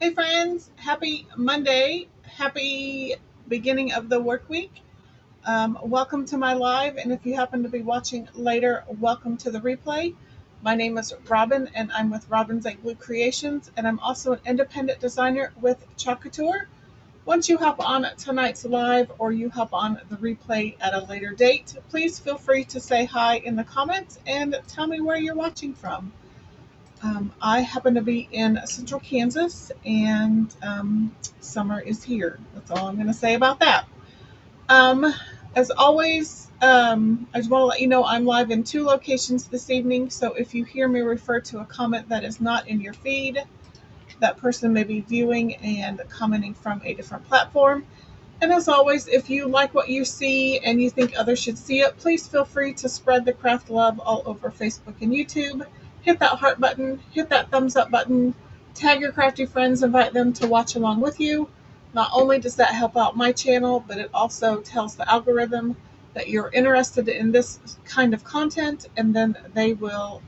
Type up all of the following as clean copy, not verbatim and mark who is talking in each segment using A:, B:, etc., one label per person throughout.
A: Hey friends, happy Monday. Happy beginning of the work week. Welcome to my live, and if you happen to be watching later, welcome to the replay. My name is Robin, and I'm with Robin's Egg Blue Creations, and I'm also an independent designer with Couture. Once you hop on tonight's live or you hop on the replay at a later date, please feel free to say hi in the comments and tell me where you're watching from. I happen to be in central Kansas, and summer is here. That's all I'm going to say about that. Um, as always, I just want to let you know I'm live in 2 locations this evening, so if you hear me refer to a comment that is not in your feed, that person may be viewing and commenting from a different platform. And as always, if you like what you see and you think others should see it, please feel free to spread the craft love all over Facebook and YouTube. Hit that heart button, hit that thumbs up button, tag your crafty friends, invite them to watch along with you. Not only does that help out my channel, but it also tells the algorithm that you're interested in this kind of content, and then they will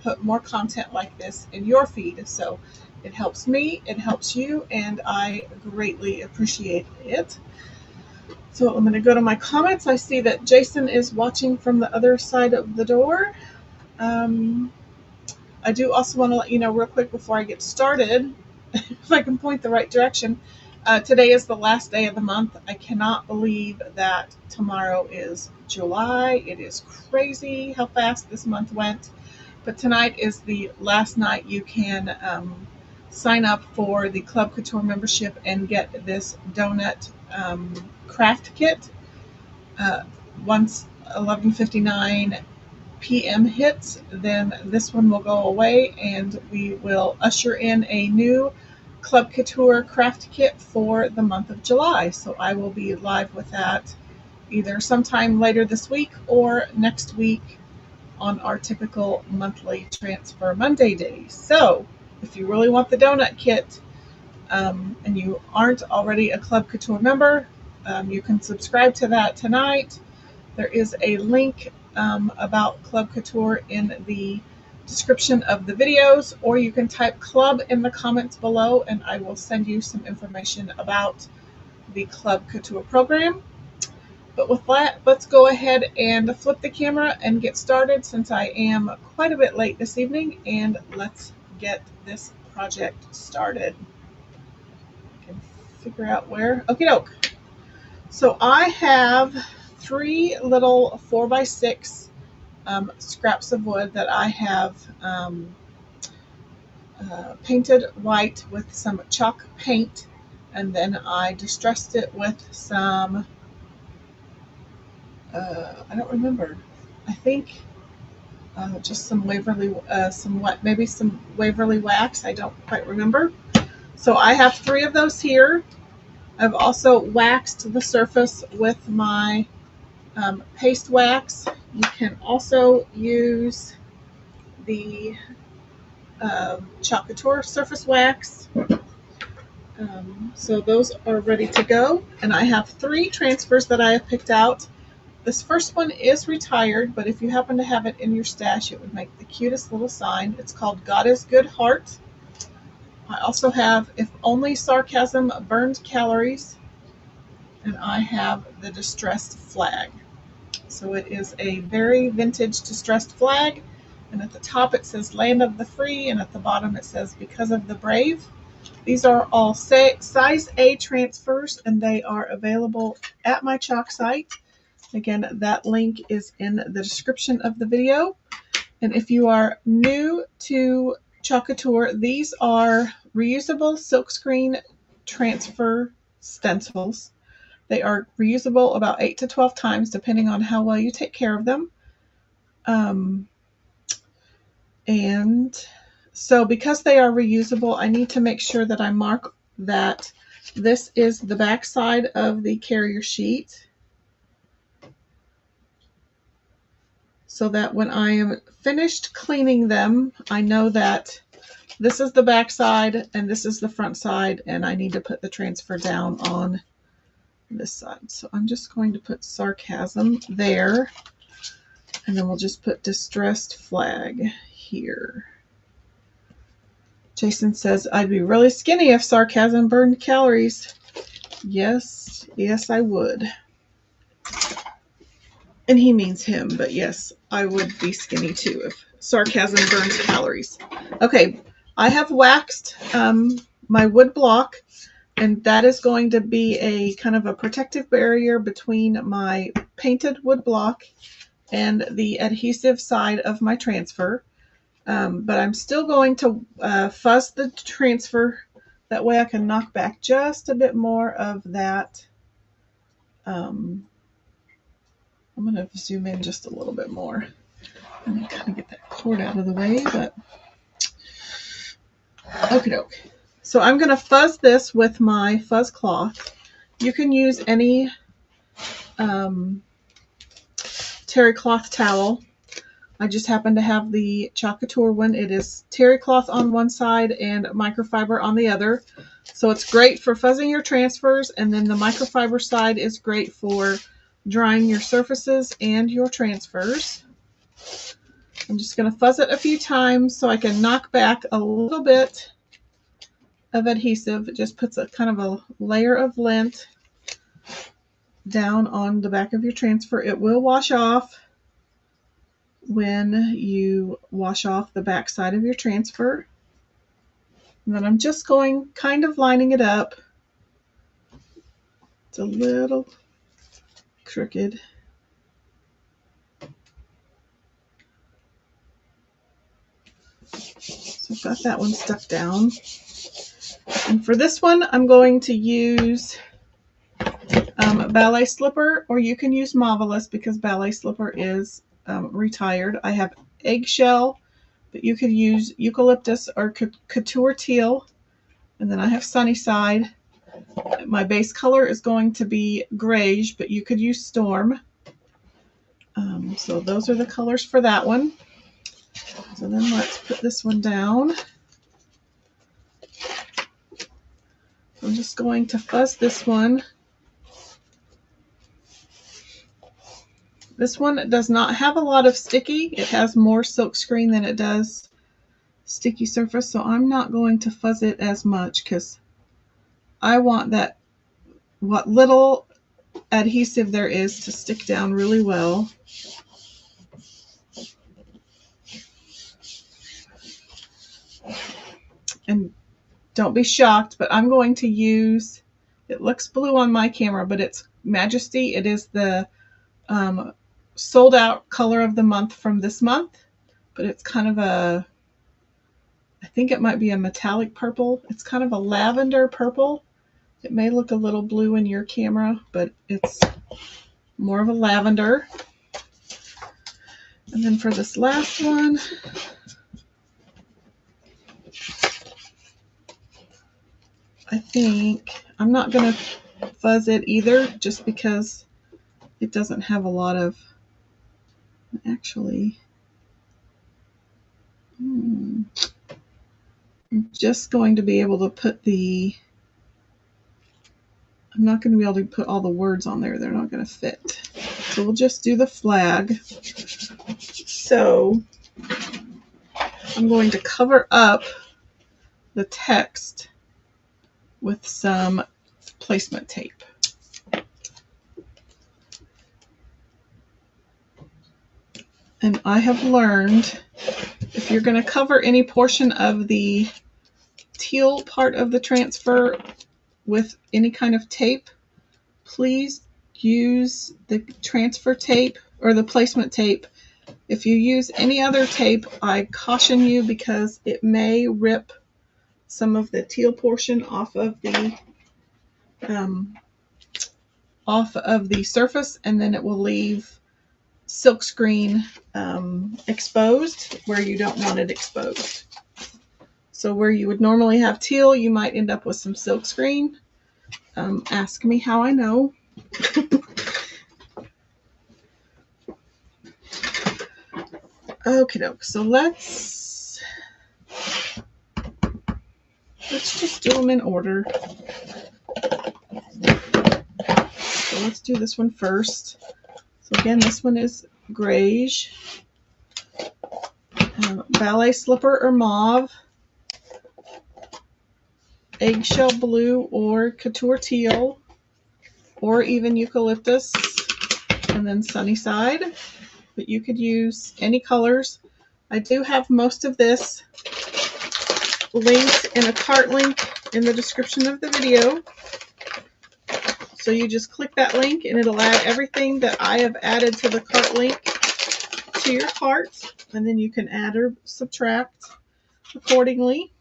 A: put more content like this in your feed. So it helps me, it helps you, and I greatly appreciate it. So I'm going to go to my comments. I see that Jason is watching from the other side of the door. Um, I do also want to let you know real quick before I get started, if I can point the right direction. Today is the last day of the month. I cannot believe that tomorrow is July. It is crazy how fast this month went. But tonight is the last night you can sign up for the Club Couture membership and get this donut craft kit. Once 11:59 p.m. hits, then this one will go away, and we will usher in a new Club Couture craft kit for the month of July. So I will be live with that either sometime later this week or next week on our typical monthly transfer Monday days. So if you really want the donut kit, and you aren't already a Club Couture member, you can subscribe to that tonight. There is a link about Club Couture in the description of the videos, or you can type club in the comments below and I will send you some information about the Club Couture program. But with that, let's go ahead and flip the camera and get started, since I am quite a bit late this evening, and let's get this project started. I can figure out where. Okie doke. So I have 3 little 4x6 scraps of wood that I have painted white with some chalk paint, and then I distressed it with some, I don't remember, I think just some Waverly, maybe some Waverly wax, I don't quite remember. So I have 3 of those here. I've also waxed the surface with my paste wax. You can also use the Chalkology surface wax. So those are ready to go. And I have 3 transfers that I have picked out. This first one is retired, but if you happen to have it in your stash, it would make the cutest little sign. It's called God is Good Heart. I also have If Only Sarcasm Burned Calories, and I have the Distressed Flag. So it is a very vintage distressed flag, and at the top it says Land of the Free, and at the bottom it says Because of the Brave. These are all size A transfers, and they are available at my chalk site. Again, that link is in the description of the video. And if you are new to Chalkology, these are reusable silkscreen transfer stencils. They are reusable about 8 to 12 times, depending on how well you take care of them. And so because they are reusable, I need to make sure that I mark that this is the back side of the carrier sheet, so that when I am finished cleaning them, I know that this is the back side and this is the front side, and I need to put the transfer down on this side. So I'm just going to put Sarcasm there, and then we'll just put Distressed Flag here. Jason says, I'd be really skinny if sarcasm burned calories. Yes, yes, I would. And he means him, but yes, I would be skinny too if sarcasm burns calories. Okay, I have waxed my wood block, and that is going to be a kind of a protective barrier between my painted wood block and the adhesive side of my transfer. But I'm still going to fuzz the transfer. That way I can knock back just a bit more of that. I'm going to zoom in just a little bit more and kind of get that cord out of the way, but okie doke. So I'm going to fuzz this with my fuzz cloth. You can use any terry cloth towel. I just happen to have the Couture one. It is terry cloth on one side and microfiber on the other. So it's great for fuzzing your transfers, and then the microfiber side is great for drying your surfaces and your transfers. I'm just going to fuzz it a few times so I can knock back a little bit of adhesive. It just puts a kind of a layer of lint down on the back of your transfer. It will wash off when you wash off the back side of your transfer. And then I'm just going kind of lining it up. It's a little crooked. So I've got that one stuck down. And for this one, I'm going to use Ballet Slipper, or you can use Marvelous because Ballet Slipper is retired. I have Eggshell, but you could use Eucalyptus or Couture Teal. And then I have Sunnyside. My base color is going to be Grayish, but you could use Storm. So those are the colors for that one. So then let's put this one down. I'm just going to fuzz this one. This one does not have a lot of sticky. It has more silkscreen than it does sticky surface, so I'm not going to fuzz it as much because I want that, what little adhesive there is, to stick down really well. And don't be shocked, but I'm going to use, it looks blue on my camera, but it's Majesty. It is the sold out color of the month from this month, but it's kind of a, I think it might be a metallic purple. It's kind of a lavender purple. It may look a little blue in your camera, but it's more of a lavender. And then for this last one, I think I'm not going to fuzz it either, just because it doesn't have a lot of, actually, I'm just going to be able to put the, I'm not going to be able to put all the words on there. They're not going to fit. So we'll just do the flag. So I'm going to cover up the text with some placement tape. And I have learned, if you're going to cover any portion of the teal part of the transfer with any kind of tape, please use the transfer tape or the placement tape. If you use any other tape, I caution you, because it may rip some of the teal portion off of the surface, and then it will leave silkscreen exposed where you don't want it exposed. So where you would normally have teal, you might end up with some silkscreen. Ask me how I know. Okie doke. So let's just do them in order. So let's do this one first. So again, this one is Grayish, Ballet Slipper or Mauve, eggshell blue or couture teal or even eucalyptus, and then sunny side. But you could use any colors. I do have most of this linked in a cart link in the description of the video. So you just click that link and it'll add everything that I have added to the cart link to your cart, and then you can add or subtract accordingly.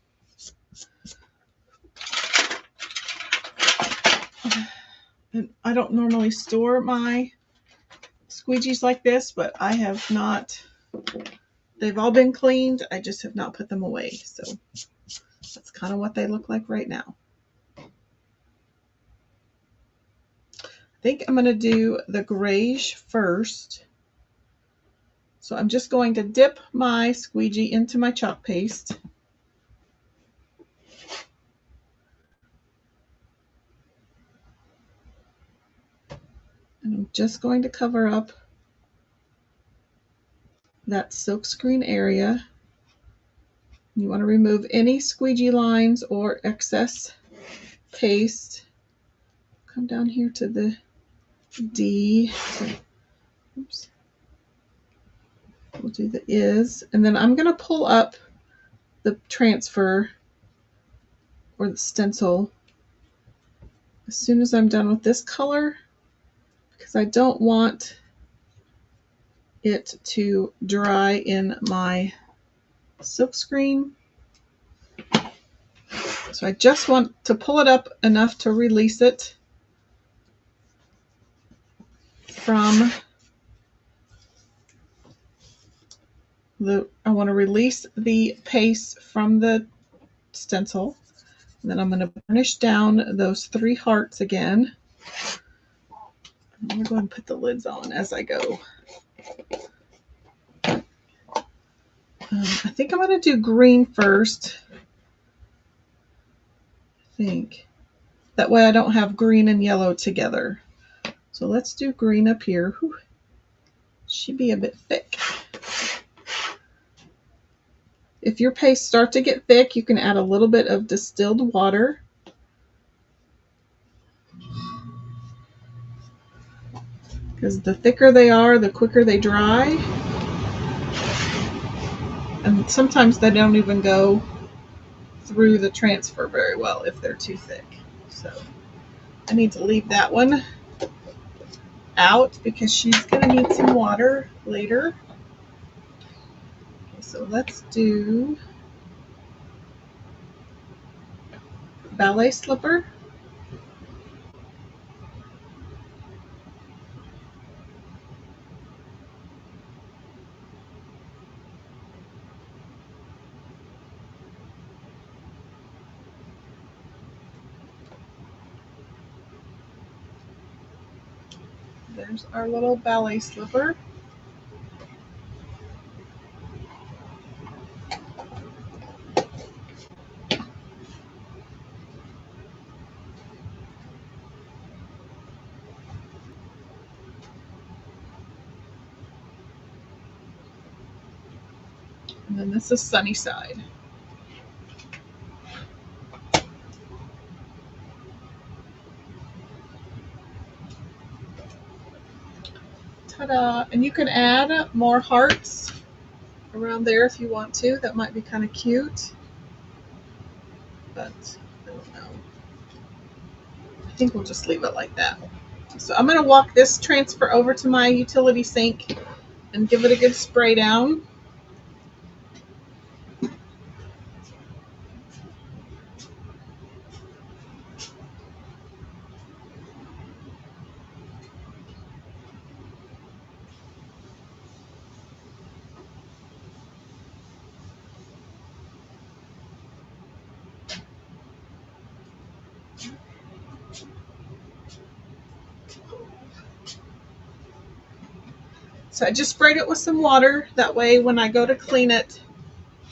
A: And I don't normally store my squeegees like this, but I have not. They've all been cleaned. I just have not put them away. So that's kind of what they look like right now. I think I'm going to do the grayish first. So I'm just going to dip my squeegee into my chalk paste. And I'm just going to cover up that silkscreen area. You want to remove any squeegee lines or excess paste. Come down here to the D. Oops. We'll do the is, and then I'm going to pull up the transfer or the stencil as soon as I'm done with this color, because I don't want it to dry in my silkscreen. So I just want to pull it up enough to release it from I want to release the paste from the stencil. And then I'm going to burnish down those 3 hearts again. I'm going to go ahead and put the lids on as I go. I think I'm going to do green first. I think. That way I don't have green and yellow together. So let's do green up here. Whew. Should be a bit thick. If your paste starts to get thick, you can add a little bit of distilled water. Because the thicker they are, the quicker they dry. And sometimes they don't even go through the transfer very well if they're too thick. So I need to leave that one out because she's going to need some water later. Okay, so let's do ballet slipper. There's our little ballet slipper. And then this is sunny side. Ta-da! And you can add more hearts around there if you want to. That might be kind of cute. But I don't know. I think we'll just leave it like that. So I'm going to walk this transfer over to my utility sink and give it a good spray down. So I just sprayed it with some water. That way when I go to clean it,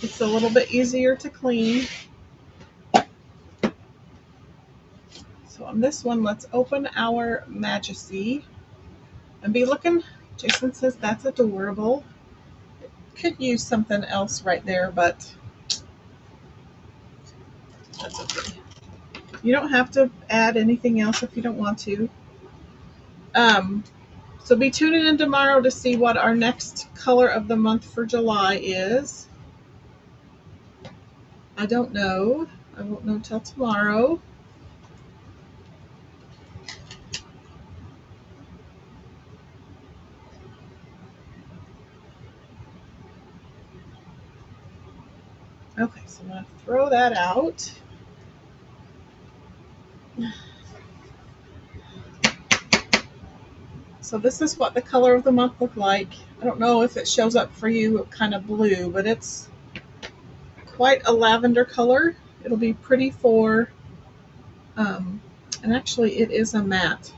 A: it's a little bit easier to clean. So on this one, let's open our Majesty and be looking. Jason says that's adorable. Could use something else right there, but that's okay. You don't have to add anything else if you don't want to. So be tuning in tomorrow to see what our next color of the month for July is. I don't know. I won't know till tomorrow. Okay, so I'm going to throw that out. So this is what the color of the month looked like. I don't know if it shows up for you kind of blue, but it's quite a lavender color. It'll be pretty for, and actually it is a matte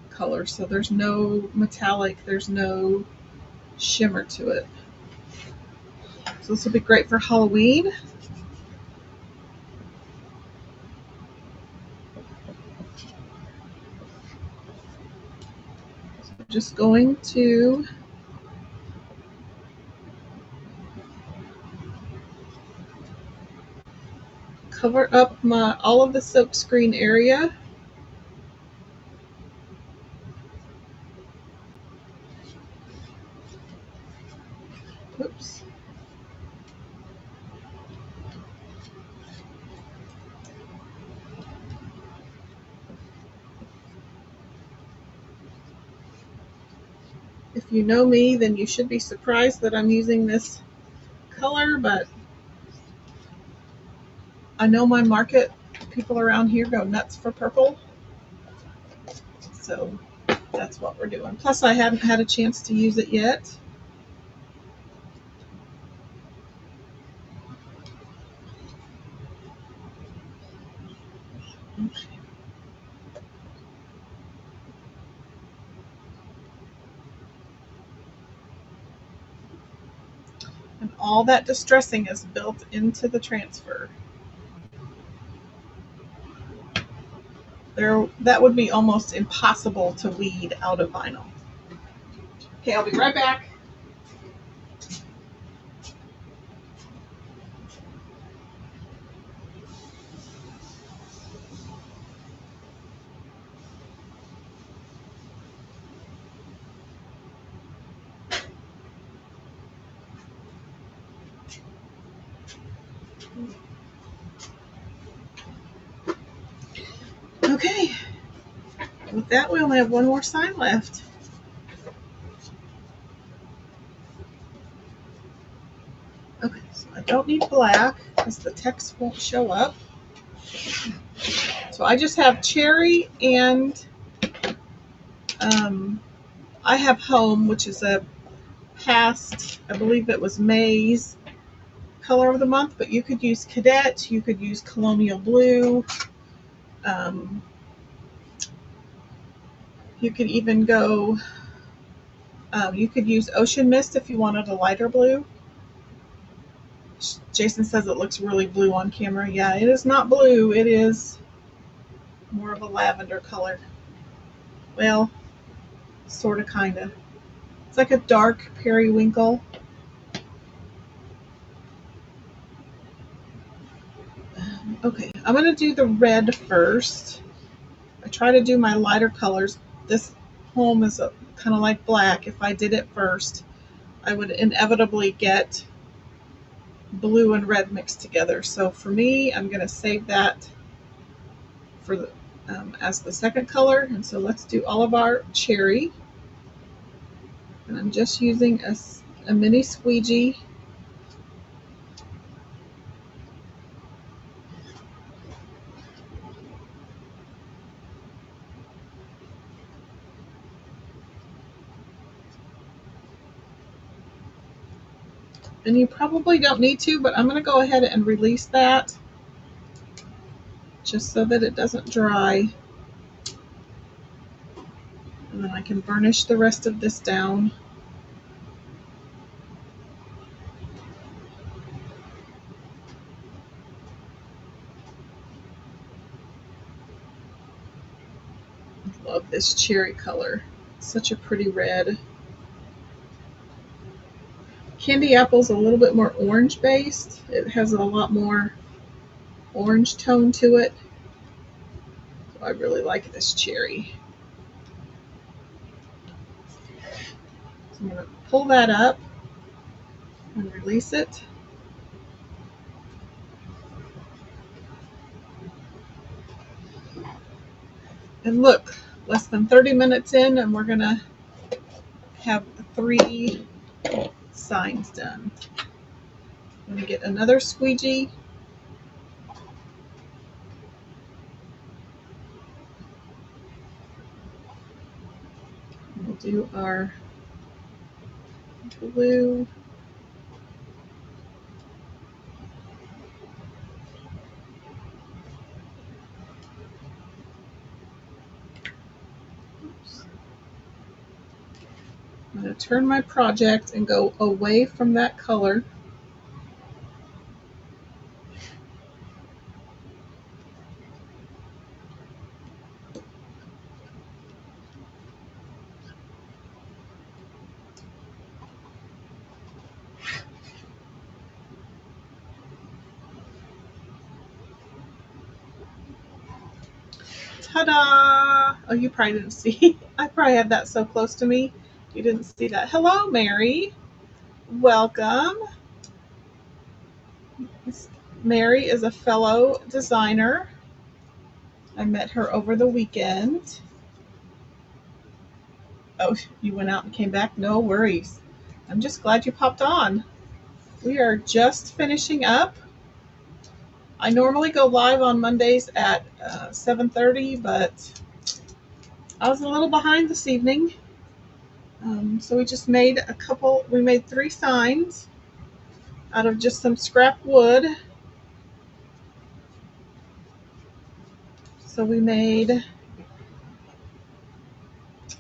A: color, so there's no metallic, there's no shimmer to it. So this will be great for Halloween. So I'm just going to cover up all of the silkscreen area. Oops. If you know me, then you should be surprised that I'm using this color, but I know my market, people around here go nuts for purple. So that's what we're doing. Plus I haven't had a chance to use it yet. Okay. And all that distressing is built into the transfer. That would be almost impossible to weed out of vinyl. Okay, I'll be right back. Okay, with that we only have one more sign left. Okay, so I don't need black because the text won't show up. So I just have cherry and I have home, which is a past, I believe it was May's color of the month, but you could use cadet, you could use colonial blue. You could even go, you could use ocean mist if you wanted a lighter blue. Jason says it looks really blue on camera. Yeah, it is not blue. It is more of a lavender color. Well, sort of, kind of. It's like a dark periwinkle. Okay, I'm going to do the red first. I try to do my lighter colors. This home is kind of like black. If I did it first, I would inevitably get blue and red mixed together. So for me, I'm going to save that for the, as the second color. And so let's do all of our cherry. And I'm just using a mini squeegee. And you probably don't need to, but I'm going to go ahead and release that just so that it doesn't dry. And then I can burnish the rest of this down. Love this cherry color. Such a pretty red. Candy Apple's a little bit more orange based. It has a lot more orange tone to it. I really like this cherry. So I'm going to pull that up and release it. And look, less than 30 minutes in, and we're going to have 3 signs done. I'm going to get another squeegee. We'll do our blue. Oops. I'm going to turn my project and go away from that color. Ta-da! Oh, you probably didn't see. I probably had that so close to me. You didn't see that. Hello, Mary. Welcome. Mary is a fellow designer. I met her over the weekend. Oh, you went out and came back? No worries. I'm just glad you popped on. We are just finishing up. I normally go live on Mondays at 7:30, but I was a little behind this evening. So we just made we made 3 signs out of just some scrap wood. So we made,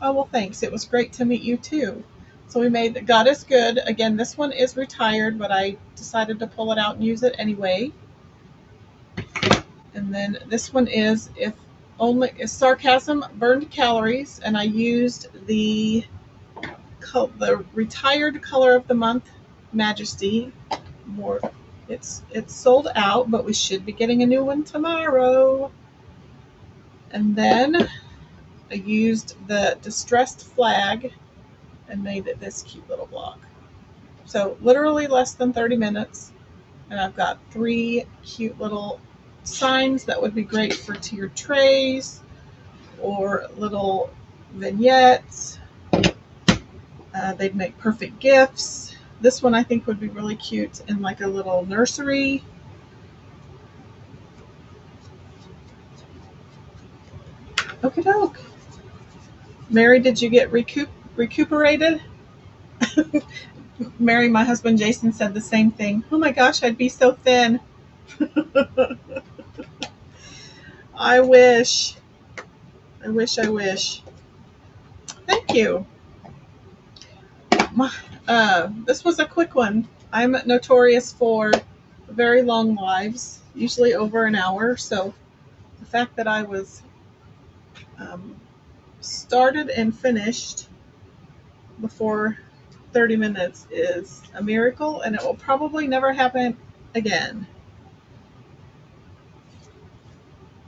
A: oh, well, thanks. It was great to meet you too. So we made God is Good. Again, this one is retired, but I decided to pull it out and use it anyway. And then this one is Sarcasm Burned Calories, and I used the retired color of the month, Majesty. It's sold out, but we should be getting a new one tomorrow. And then I used the Distressed Flag and made it this cute little block. So literally less than 30 minutes, and I've got 3 cute little signs that would be great for tiered trays or little vignettes. They'd make perfect gifts. This one I think would be really cute in like a little nursery. Okie doke. Mary, did you get recuperated? Mary, my husband Jason, said the same thing. Oh my gosh, I'd be so thin. I wish. I wish. Thank you. This was a quick one. I'm notorious for very long lives, usually over an hour. So the fact that I was started and finished before 30 minutes is a miracle, and it will probably never happen again.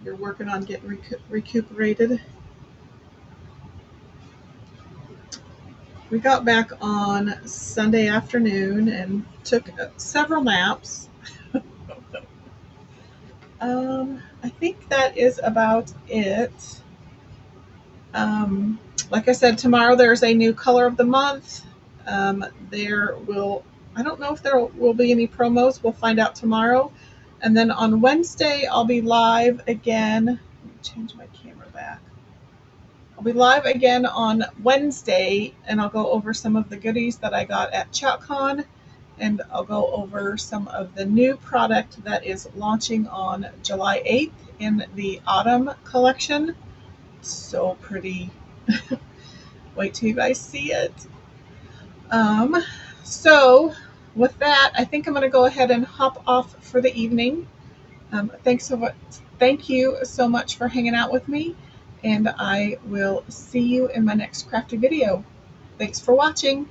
A: You're working on getting recuperated. We got back on Sunday afternoon and took several naps. I think that is about it. Like I said, tomorrow there's a new color of the month. I don't know if there will be any promos. We'll find out tomorrow. And then on Wednesday, I'll be live again. Let me change my camera back. I'll be live again on Wednesday, and I'll go over some of the goodies that I got at ChalkCon, and I'll go over some of the new product that is launching on July 8th in the autumn collection. So pretty. Wait till you guys see it. So with that, I think I'm going to go ahead and hop off for the evening. Thank you so much for hanging out with me, and I will see you in my next crafty video. Thanks for watching.